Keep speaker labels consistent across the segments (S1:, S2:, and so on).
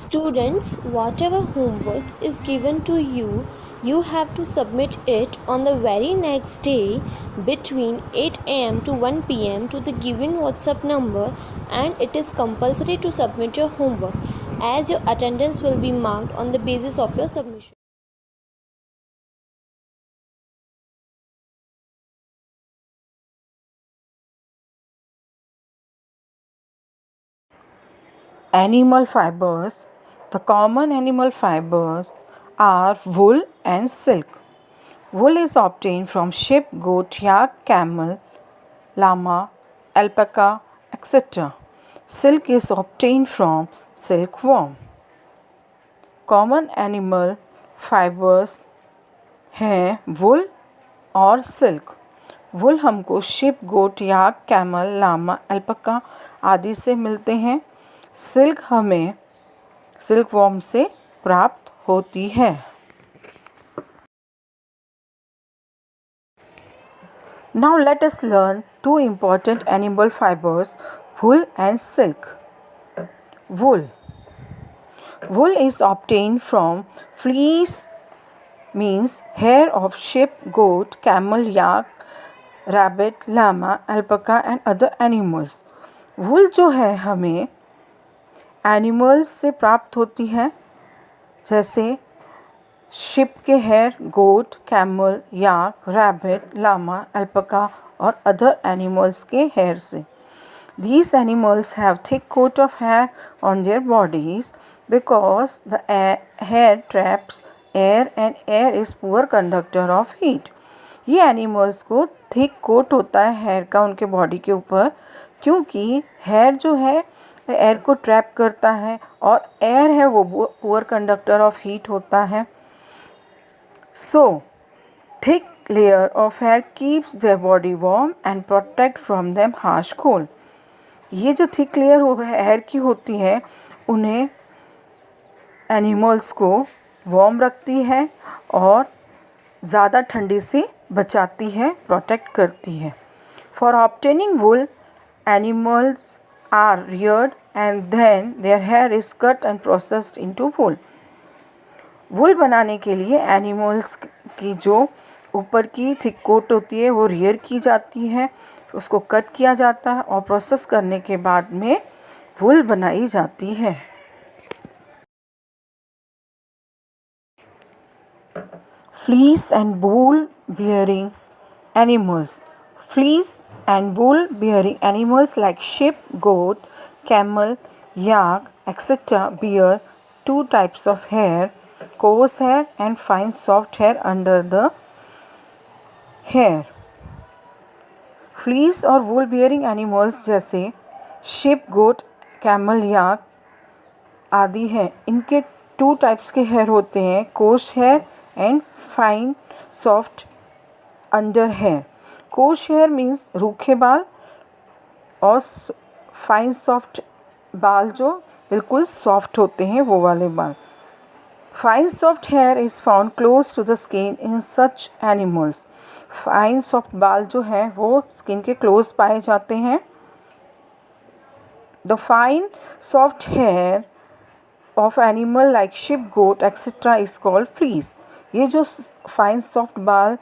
S1: Students, whatever homework is given to you, you have to submit it on the very next day between 8 am to 1 pm to the given WhatsApp number, and it is compulsory to submit your homework as your attendance will be marked on the basis of your submission.
S2: Animal fibers. The common animal fibers are wool and silk. Wool is obtained from sheep, goat, yak, camel, llama, alpaca, etc. Silk is obtained from silkworm. Common animal fibers हैं wool और silk. वुल हमको ship, गोट, याक, camel, Lama, alpaca आदि से मिलते हैं. Silk हमें silk worm से प्राप्त होती है. Now let us learn two important animal fibers, wool and silk. Wool. Wool is obtained from fleece, means hair of sheep, goat, camel, yak, rabbit, llama, alpaca and other animals. वुल जो है हमें animals से प्राप्त होती है, जैसे ship के hair, गोट, camel, याक, rabbit, Lama, alpaca और अदर एनिमल्स के हेयर से. These animals have thick coat of hair on their bodies because the hair traps air and air is poor conductor of heat. ये एनिमल्स को thick coat होता है hair का उनके body के ऊपर, क्योंकि हेयर जो है एयर को ट्रैप करता है और एयर है वो पुअर कंडक्टर ऑफ हीट होता है. So thick layer of hair keeps their body warm and protect from them harsh cold. ये जो थिक लेयर हेयर की होती है उन्हें एनिमल्स को वार्म रखती है और ज़्यादा ठंडी से बचाती है, प्रोटेक्ट करती है. For obtaining wool animals are reared and then their hair is cut and processed into wool. Wool बनाने के लिए एनिमल्स की जो ऊपर की थिक कोट होती है वो रियर की जाती है, उसको कट किया जाता है और प्रोसेस करने के बाद में वुल बनाई जाती है. Fleece and wool bearing animals. Fleece and wool bearing animals like sheep, goat, camel, yak, etc. bear two types of hair, coarse hair and fine soft hair under the hair. Fleece और wool bearing animals जैसे sheep, goat, camel, yak आदि हैं. इनके two types के hair होते हैं, coarse hair and fine soft under hair. Coarse hair means रूखे बाल और फाइन सॉफ्ट बाल जो बिल्कुल सॉफ्ट होते हैं वो वाले बाल. Fine soft hair is found close to the skin in such animals. Fine soft बाल जो हैं वो स्किन के क्लोज पाए जाते हैं. The fine soft hair of animal like sheep, goat etcetera is called fleece. ये जो फाइन सॉफ्ट बाल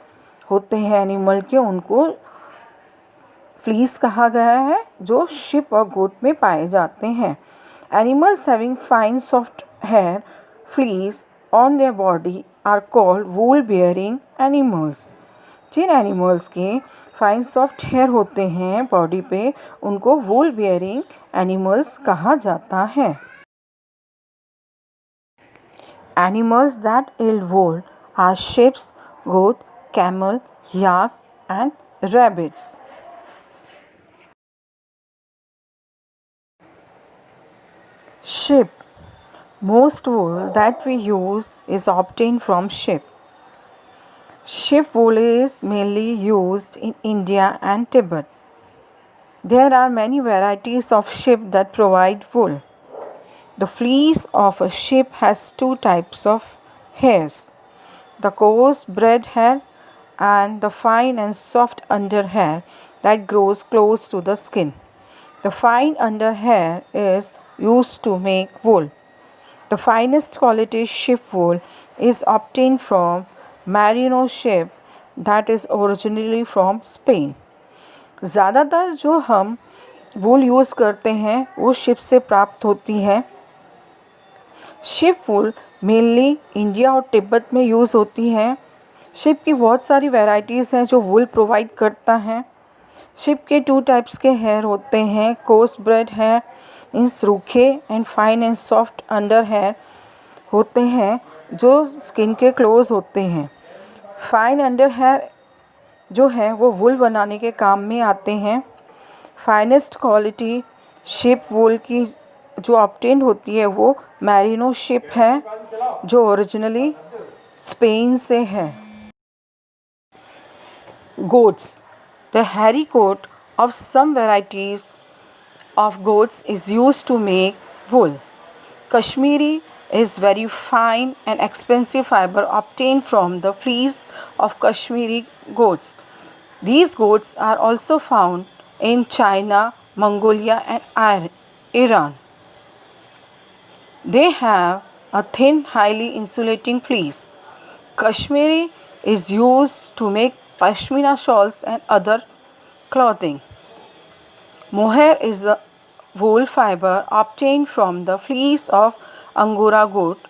S2: होते हैं एनिमल के उनको फ्लीस कहा गया है, जो शिप और गोट में पाए जाते हैं. Animals having fine soft hair fleece on their body are called wool bearing animals. जिन एनिमल्स के फाइन सॉफ्ट हेयर होते हैं बॉडी पे उनको वूल बियरिंग एनिमल्स कहा जाता है. Animals that yield wool are sheep, goat, camel, yak and rabbits. Sheep. Most wool that we use is obtained from sheep. Sheep wool is mainly used in India and Tibet. There are many varieties of sheep that provide wool. The fleece of a sheep has two types of hairs, the coarse braid hair and the fine and soft under hair that grows close to the skin. The fine under hair is used to make wool. The finest quality sheep wool is obtained from merino sheep that is originally from Spain. ज़्यादातर जो हम वूल use करते हैं वो ship से प्राप्त होती है। शिप वूल मेनली इंडिया और तिब्बत में यूज़ होती है। शिप की बहुत सारी वैरायटीज़ हैं जो वूल प्रोवाइड करता है। शिप के 2 टाइप्स के हेयर होते हैं, कोर्स ब्रेड हेयर मीन्स रूखे and fine and soft under hair होते हैं जो स्किन के क्लोज होते हैं। फाइन अंडर हेयर जो है वो वूल बनाने के काम में आते हैं। फाइनेस्ट क्वालिटी शिप वूल की जो ऑब्टेन होती है वो मैरिनो शिप है जो ओरिजिनली स्पेन से है। Goats. The hairy coat of some varieties of goats is used to make wool. Kashmiri is very fine and expensive fiber obtained from the fleece of Kashmiri goats. These goats are also found in China, Mongolia and Iran. They have a thin, highly insulating fleece. Kashmiri is used to make pashmina shawls and other clothing. Mohair is a wool fiber obtained from the fleece of Angora goat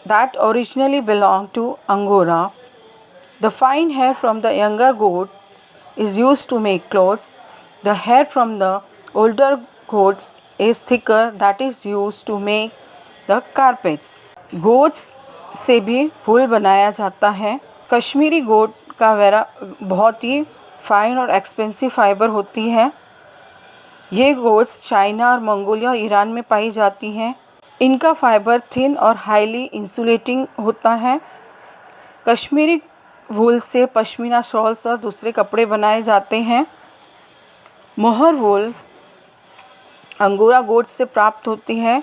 S2: that originally belonged to Angora. The fine hair from the younger goat is used to make clothes. The hair from the older goats is thicker that is used to make the carpets. Goats से भी वूल बनाया जाता है। कश्मीरी गोट का बहुत ही fine और expensive fibre होती है। ये गोट्स चाइना और मंगोलिया और ईरान में पाई जाती हैं। इनका फाइबर थिन और हाईली इंसुलेटिंग होता है। कश्मीरी वूल से पश्मीना शॉल्स और दूसरे कपड़े बनाए जाते हैं। मोहर वूल अंगोरा गोट से प्राप्त होती है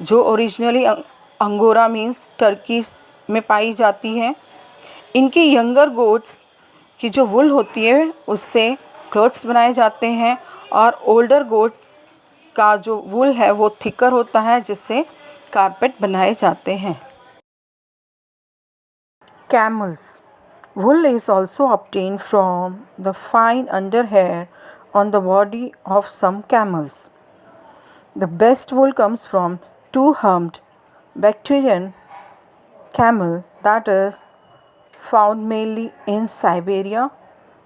S2: जो ओरिजिनली अंगोरा मीन्स टर्की में पाई जाती है। इनके यंगर गोट्स की जो वूल होती है उससे क्लॉथ्स बनाए जाते हैं और ओल्डर गोट्स का जो वूल है वो थिकर होता है जिससे कारपेट बनाए जाते हैं। Camels. Wool is also obtained from the fine under hair on the body of some camels. The best wool comes from two-humped Bactrian camel that is found mainly in Siberia,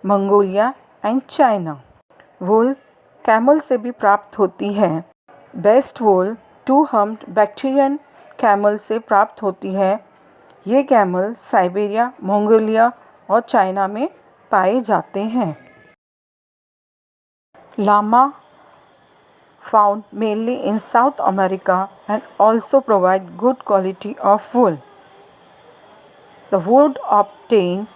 S2: Mongolia and China. Wool camel से भी प्राप्त होती है। Best वूल to-humped Bactrian camel से प्राप्त होती है। ये कैमल साइबेरिया, मंगोलिया और चाइना में पाए जाते हैं। Lama found mainly in South America and also provide good quality of wool. The wool obtained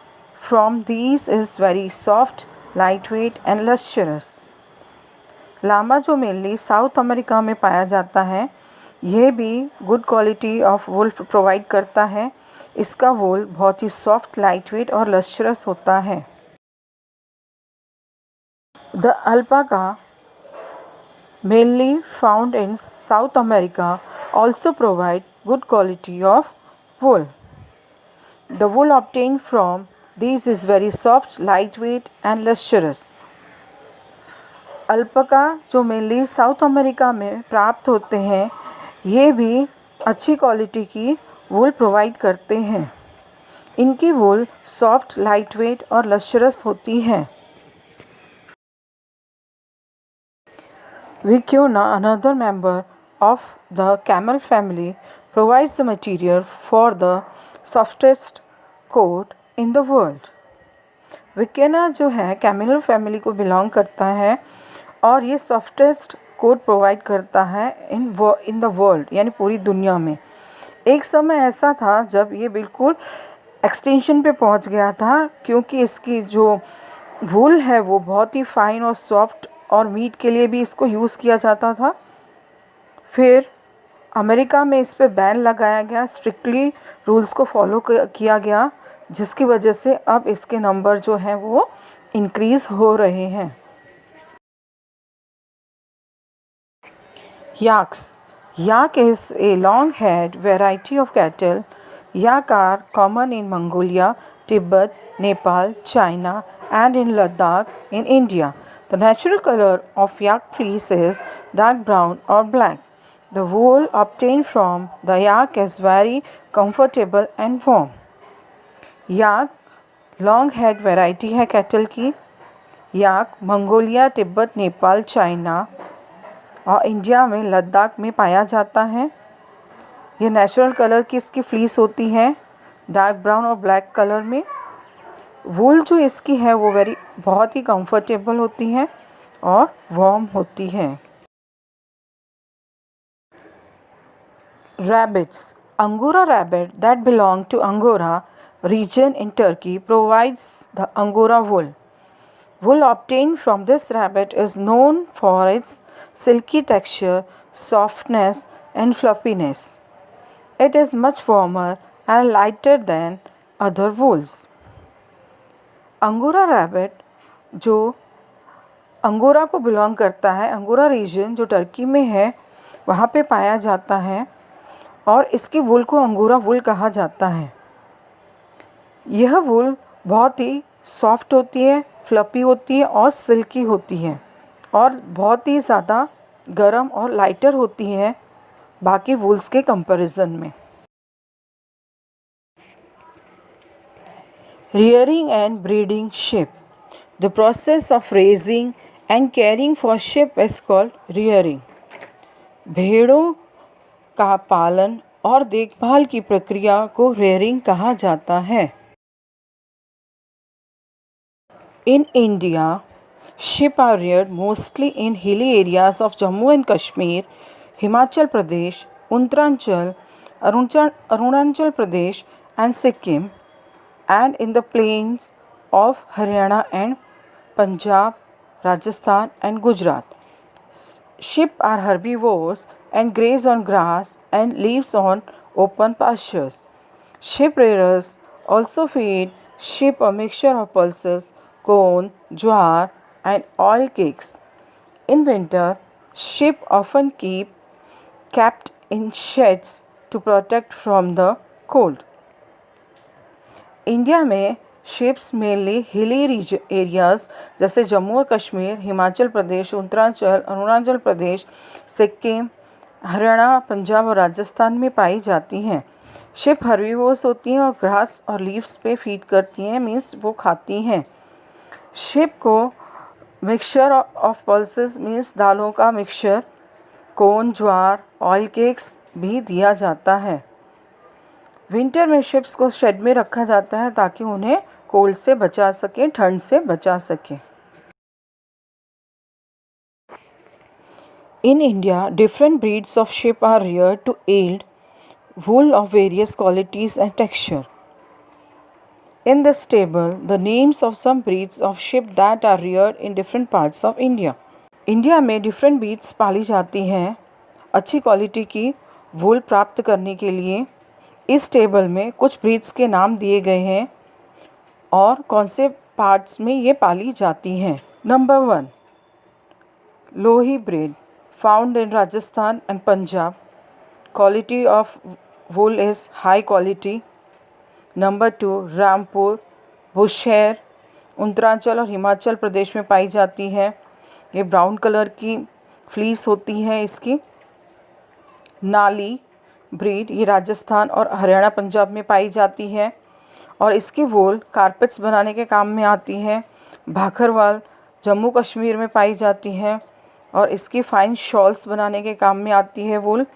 S2: from these is very soft, lightweight and lustrous. Lama जो मेनली साउथ अमेरिका में पाया जाता है यह भी good quality of wool provide करता है। इसका वूल बहुत ही सॉफ्ट, लाइटवेट और लस्ट्रस होता है। The alpaca mainly found in South America also provide good quality of wool. The wool obtained from these is very soft, lightweight and lustrous. Alpaca जो mainly south America में प्राप्त होते हैं ये भी अच्छी क्वालिटी की वूल प्रोवाइड करते हैं। इनकी वूल सॉफ्ट, लाइटवेट और लस्ट्रस होती है। Vicuna, another member of the camel family, provides the material for the softest coat in the world. Vicuna जो है कैमल फैमिली को बिलोंग करता है और ये सॉफ्टेस्ट कोट प्रोवाइड करता है इन द वर्ल्ड यानी पूरी दुनिया में। एक समय ऐसा था जब ये बिल्कुल एक्सटेंशन पे पहुंच गया था क्योंकि इसकी जो वूल है वो बहुत ही फाइन और सॉफ्ट और मीट के लिए भी इसको यूज़ किया जाता था। फिर अमेरिका में इस पे बैन लगाया गया, स्ट्रिक्टली रूल्स को फॉलो किया गया जिसकी वजह से अब इसके नंबर जो हैं वो इंक्रीज़ हो रहे हैं। याक्स Yak is a long-haired variety of cattle. Yak are common in Mongolia, Tibet, Nepal, China, and in Ladakh in India. The natural color of yak fleece is dark brown or black. The wool obtained from the yak is very comfortable and warm. Yak long head variety है cattle की। याक Mongolia, Tibet, Nepal, China और India में लद्दाख में पाया जाता है। ये natural colour की इसकी फ्लीस होती है, डार्क ब्राउन और ब्लैक कलर में। वूल जो इसकी है वो बहुत ही कंफर्टेबल होती है और वार्म होती है। Rabbits. Angora rabbit that belong to Angora region in Turkey provides the Angora wool. Wool obtained from this rabbit is known for its silky texture, softness, and fluffiness. It is much warmer and lighter than other wools. Angora rabbit जो angora को belong करता है, angora reason जो Turkey में है वहाँ पे पाया जाता है और इसकी वूल को अंगोरा वूल कहा जाता है। यह वूल बहुत ही सॉफ्ट होती है, फ्लफी होती है और सिल्की होती है और बहुत ही ज़्यादा गर्म और लाइटर होती है बाकी वूल्स के कंपैरिजन में। Rearing and breeding sheep. The process of raising and caring for sheep is called rearing. भेड़ों का पालन और देखभाल की प्रक्रिया को rearing कहा जाता है। In India, sheep are reared mostly in hilly areas of Jammu and Kashmir, Himachal Pradesh, Uttaranchal, Arunachal Pradesh and Sikkim, and in the plains of Haryana and Punjab, Rajasthan and Gujarat. Sheep are herbivores and graze on grass and leaves on open pastures. Sheep rearers also feed sheep a mixture of pulses, corn, jowar, and oil cakes. In winter, sheep often kept in sheds to protect from the cold. India में sheeps mainly hilly areas जैसे जम्मू और कश्मीर, हिमाचल प्रदेश, उत्तरांचल, अरुणाचल प्रदेश, सिक्किम, हरियाणा, पंजाब और राजस्थान में पाई जाती हैं। sheep herbivores होती हैं और ग्रास और लीव्स पे फीड करती हैं, मीन्स वो खाती हैं। sheep को मिक्सचर ऑफ पल्सेस मीन्स दालों का मिक्सचर, कोन, ज्वार, ऑयल केक्स भी दिया जाता है। विंटर में शिप्स को शेड में रखा जाता है ताकि उन्हें कोल्ड से बचा सकें, ठंड से बचा सकें। In India, different breeds of sheep are reared to yield wool of various qualities and texture. In this table, the names of some breeds of sheep that are reared in different parts of India. India में different breeds पाली जाती हैं अच्छी quality की वूल प्राप्त करने के लिए। इस टेबल में कुछ ब्रीड्स के नाम दिए गए हैं और कौन से पार्ट्स में ये पाली जाती हैं। Number 1, Lohi breed found in Rajasthan and Punjab. Quality of wool is high quality. Number 2, Rampur Bushahr Uttaranchal और हिमाचल प्रदेश में पाई जाती है। ये ब्राउन कलर की फ्लीस होती है इसकी। नाली ब्रीड ये राजस्थान और हरियाणा पंजाब में पाई जाती है और इसकी वूल कारपेट्स बनाने के काम में आती है। भाखरवाल जम्मू कश्मीर में पाई जाती है और इसकी फ़ाइन शॉल्स बनाने के काम में आती है वूल।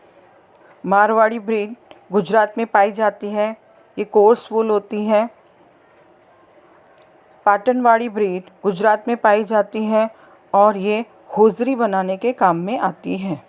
S2: मारवाड़ी ब्रीड गुजरात में पाई जाती है, ये कोर्स वूल होती है। पाटनवाड़ी ब्रीड गुजरात में पाई जाती है और ये होजरी बनाने के काम में आती है।